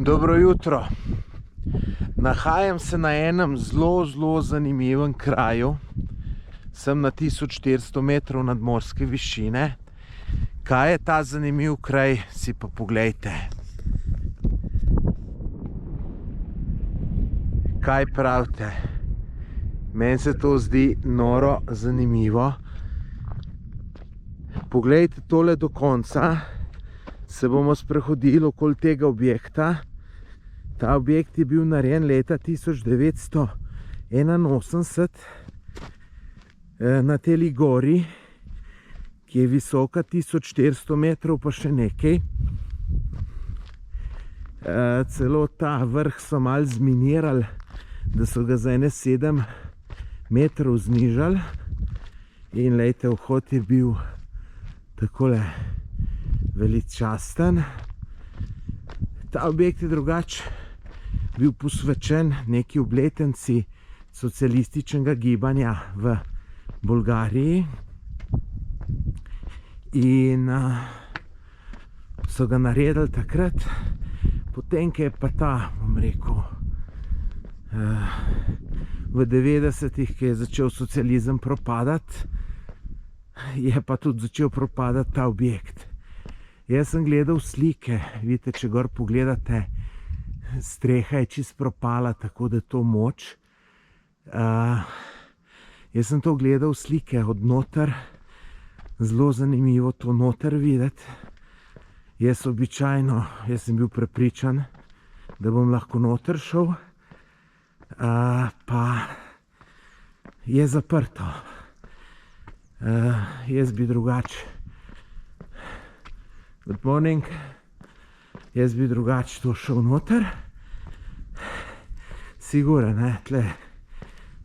Dobro jutro. Nahajam se na enem zelo zanimivem kraju. Sem na 1400 metrov nadmorske višine. Kaj je ta zanimiv kraj, si pa poglejte. Kaj pravite? Meni se to zdi noro zanimivo. Poglejte tole do konca. Se bomo sprehodili okoli tega objekta. Ta objekt je bil narejen leta 1981 na teli gori, ki je visoka 1400 metrov pa še nekaj. Celo ta vrh so malo zminirali, da so ga za ene 7 metrov znižali. In lejte, vhod je bil takole veličasten. Ta objekt je drugače bil posvečen neki obletnici socialističnega gibanja v Bolgariji. In so ga naredili takrat, potem, ko je pa ta, bom rekel, v 90-ih, ko je začel socializem propadati, je pa tudi začel propadati ta objekt. Jaz sem gledal slike, vidite, če gor pogledate, streha je čist propala, tako da je to moč. Jaz sem to gledal slike od noter, zelo zanimivo to noter videti. Jaz sem bil prepričan, da bom lahko noter šel, pa je zaprto. Jaz bi drugače. Good morning. Jaz bi drugače to šel noter. Sigurno, ne, tle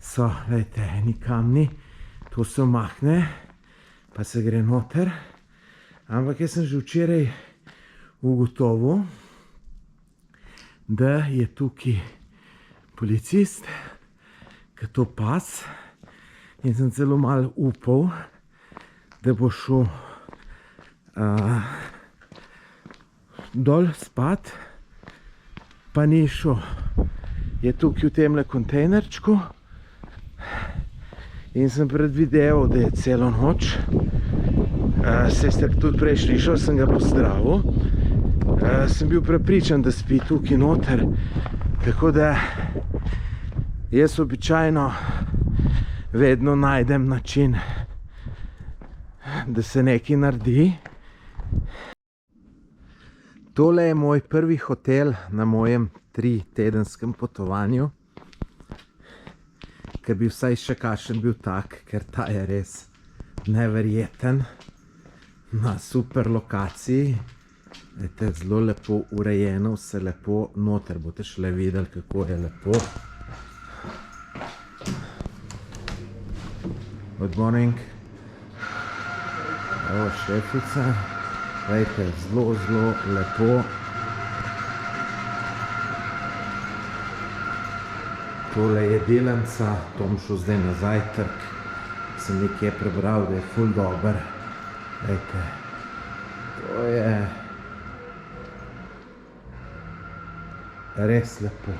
so, gledajte, eni kamni, to se umakne, pa se gre noter. Ampak jaz sem že včeraj ugotovil, da je tukaj policist, ki to pas, in sem celo malo upal, da bo šel dol spat, pa ni šel. Je tukaj v temle kontejnerčku in sem predvideval, da je celo noč. Saj ste tudi prej slišal, sem ga pozdravil. Sem bil prepričan, da spi tukaj noter, tako da jaz običajno vedno najdem način, da se nekaj naredi. Tole je moj prvi hotel na mojem 3-tedenskem potovanju, ker bi vsaj še kakšen bil tak, ker ta je res neverjeten, na super lokaciji. Vidite, zelo lepo urejeno, vse lepo noter, boste šele videli, kako je lepo. Good morning. Evo šefica. Vidite, zelo lepo. Tole je delavnica, to bom šel zdaj na zajtrk. Sem nekje prebral, da je ful dober. Vidite, to je res lepo.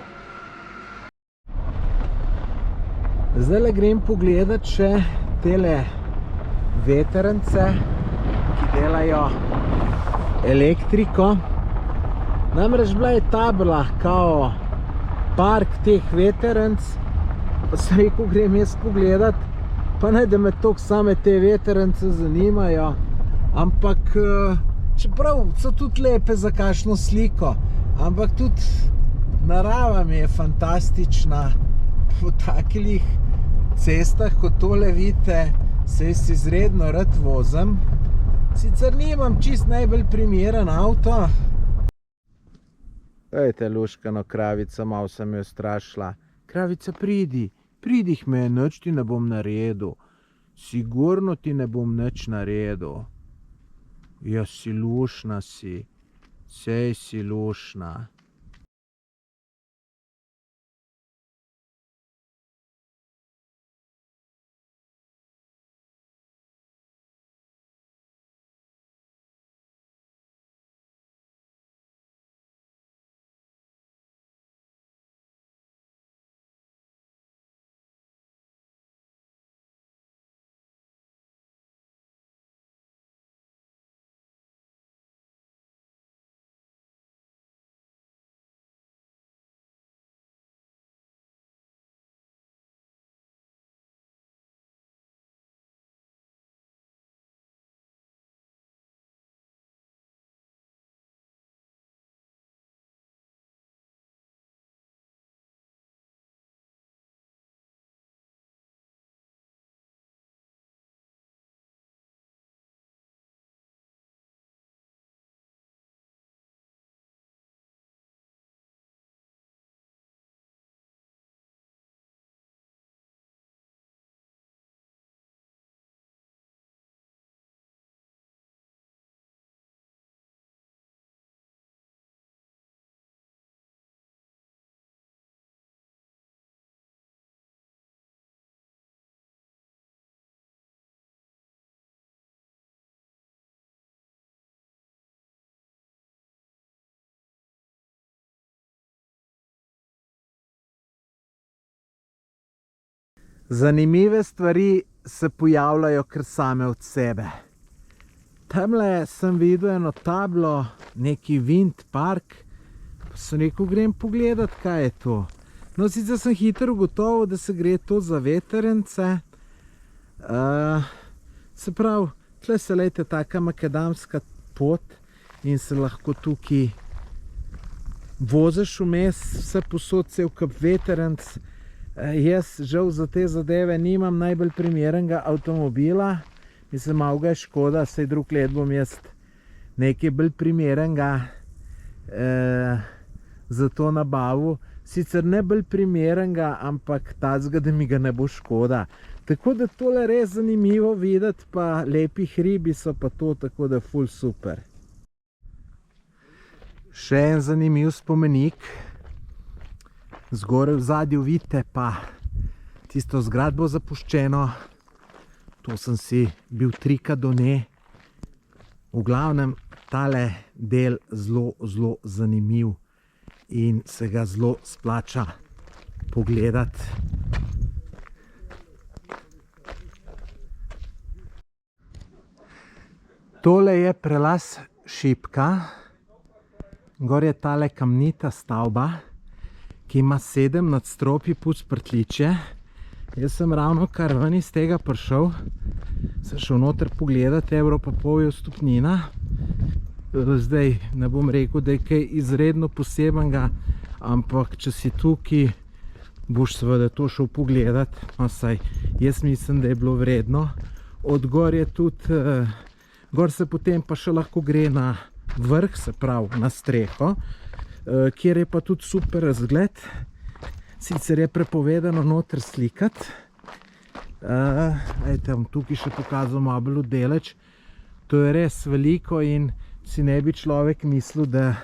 Zdajle grem pogledat še tele vetrnice, ki delajo elektriko. Namreč bila je tabla kao park teh vetrnic, pa sem rekel, grem jaz pogledat, pa ne, da me toliko same te vetrnice zanimajo, ampak čeprav so tudi lepe za kakšno sliko, ampak tudi narava mi je fantastična. Po takih cestah, kot tole vidite, se jaz izredno rad vozim. Sicer nimam čist najbolj primeren avto. Vidite, luškano kravico, malo sem jo strašila. Kravica, pridi k meni, nič ti ne bom naredil. Sigurno ti ne bom nič naredil. Ja, si lušna si. Sej si lušna. Zanimive stvari se pojavljajo kar same od sebe. Tamle sem videl eno tablo, neki Wind Park, pa sem rekel, grem pogledat, kaj je to. No, sicer sem hitro ugotovil, da se gre to za vetrence. Se pravi, tle se lejte taka makadamska pot in se lahko tukaj voziš vmes, vse posod cel kup vetrence. Jaz žal za te zadeve nimam najbolj primernega avtomobila. Mislim, malo ga je škoda, saj drug let bom jaz nekaj bolj primernega za to nabavil. Sicer ne bolj primernega, ampak tacga, da mi ga ne bo škoda. Tako da tole res zanimivo videti, pa lepi hribi so pa to, tako da ful super. Še en zanimiv spomenik. Zgoraj v zadju vidite pa tisto zgradbo zapuščeno. To sem si bil trikrat do nje. V glavnem, tale del zelo zanimiv in se ga zelo splača pogledati. Tole je prelaz Šipka. Gor je tale kamnita stavba, ki ima 7 nadstropij plus pritličje. Jaz sem ravno kar ven iz tega prišel, sem šel noter pogledati, €1,5 je vstopnina. Zdaj ne bom rekel, da je kaj izredno posebenega, ampak če si tukaj, boš seveda to šel pogledati. No, saj jaz mislim, da je bilo vredno. Od gor je tudi, gor se potem pa še lahko gre na vrh, se pravi na streho, kjer je pa tudi super razgled. Sicer je prepovedano noter slikati. Ejte, bom tukaj še pokazal malo bolj daleč. To je res veliko in si ne bi človek mislil, da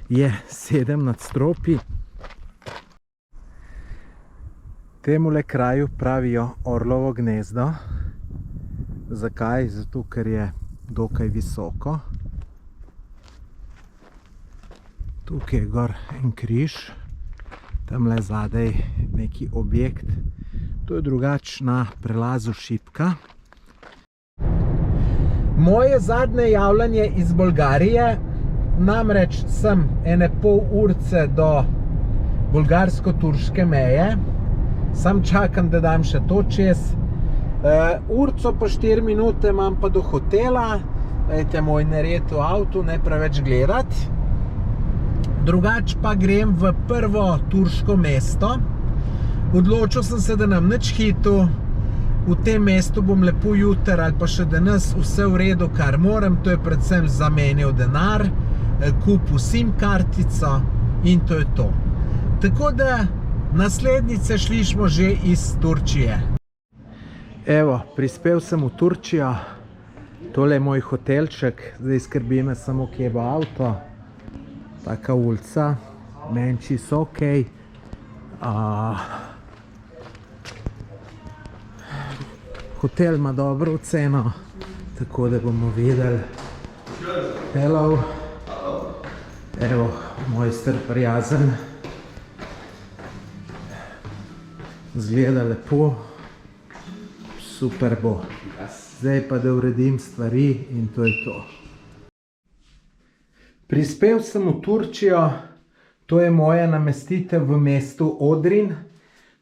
je 7 nadstropij. Temule kraju pravijo Orlovo gnezdo. Zakaj? Zato, ker je dokaj visoko. Tukaj je gor en križ, tamle zadaj neki objekt. To je drugač na prelazu Šipka. Moje zadnje javljanje iz Bolgarije, namreč sem ene pol urce do bolgarsko-turške meje. Sam čakam, da dam še to čez. Urco pa 4 minute imam pa do hotela. Dajte moj nered v avtu, ne preveč gledati. Drugač pa grem v prvo turško mesto. Odločil sem se, da nam nič hitu. V tem mestu bom lepo jutr ali pa še danes vse v redu, kar moram. To je predvsem zamenjal denar, kupil SIM kartico in to je to. Tako da naslednjice šlišmo že iz Turčije. Evo, prispel sem v Turčijo. Tole je moj hotelček. Zdaj skrbi me samo, kje bo avto. Taka ulica, meni čisto okej. Hotel ima dobro ceno, tako da bomo videli. Hello. Evo, mojster prijazen. Zgleda lepo. Super bo. Zdaj pa da uredim stvari in to je to. Prispel sem v Turčijo. To je moja namestitev v mestu Odrin.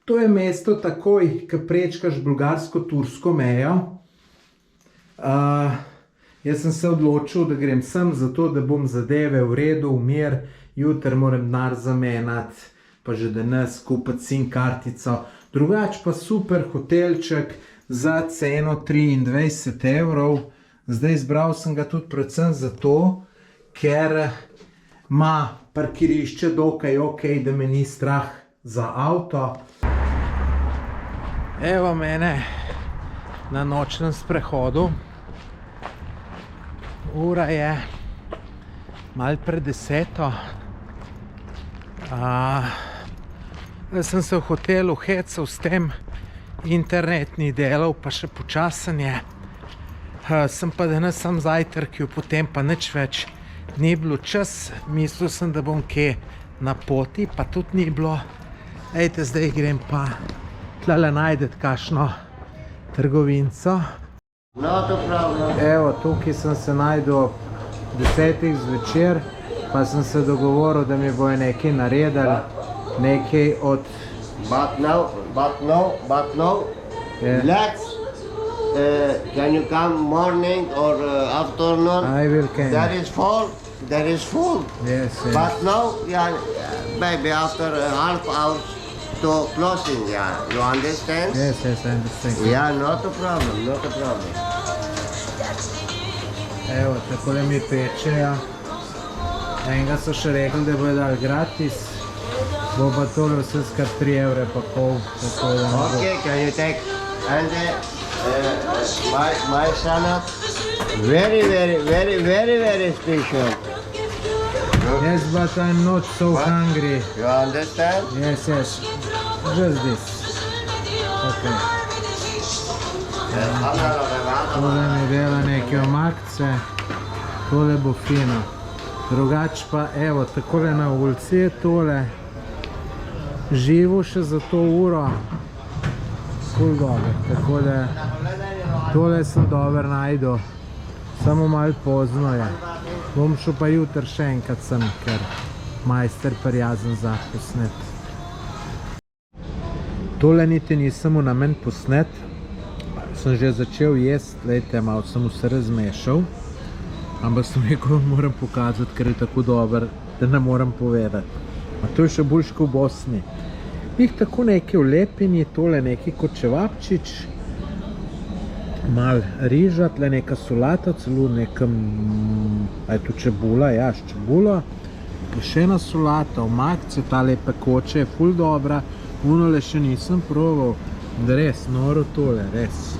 To je mesto takoj, ko prečkaš bolgarsko-tursko mejo. Jaz sem se odločil, da grem sem, zato da bom zadeve v redu, v mir. Jutri moram denar zamenjati, pa že danes kupiti SIM kartico. Drugač pa super hotelček za ceno 23 €. Zdaj izbral sem ga tudi predvsem zato, ker ima parkirišče dokaj okej, da me ni strah za avto. Evo mene na nočnem sprehodu. Ura je malo pred 10. Zdaj sem se v hotelu hecal s tem, internet ni delal, pa še počasen je. Sem pa danes sam zajtrkil, potem pa nič več ni bilo čas. Mislil sem, da bom kje na poti, pa tudi ni bilo. Ejte, zdaj grem pa tlele najdete kakšno trgovinco. Not a problem. Evo, tukaj sem se najdel ob 10 zvečer, pa sem se dogovoril, da mi bojo nekaj naredili, nekaj od... But no. Yeah. Let's. Can you come morning or afternoon? I will come. There is full. Yes, yes. But now, yeah, maybe after a half hour to closing, yeah. You understand? Yes, yes, I understand. Yeah, not a problem. Evo, takole mi pečejo. Enega so še rekli, da bojo dali gratis. Bo pa tole vse skar 3 evre pa pol. Okay, can you take and my salad? Very special. Yes, but I'm not so hungry. You understand? Yes, just this. Okay. Tole mi dela neke omakce. Tole bo fino. Drugač pa, evo, takole na ulici je tole. Živo še za to uro. Ful dober, tako da tole sem dober najdel. Samo malo pozno je. Bom šel pa jutri še enkrat sem, ker majster prijazen za posnet. Tole niti nisem v namen posnet. Sem že začel jesti, lejte, malo sem vse razmešal. Ampak sem rekel, moram pokazati, ker je tako dober, da ne moram povedati. A to je še boljš kot v Bosni. Bih tako nekaj vlepini, tole nekaj kot čevapčič. Mal riža, tle neka solata, celo nekam, a je tu čebula, ja, s čebulo. Še ena solata, omakce, tale pekoče je ful dobra. Unole še nisem probal, da res, noro tole, res.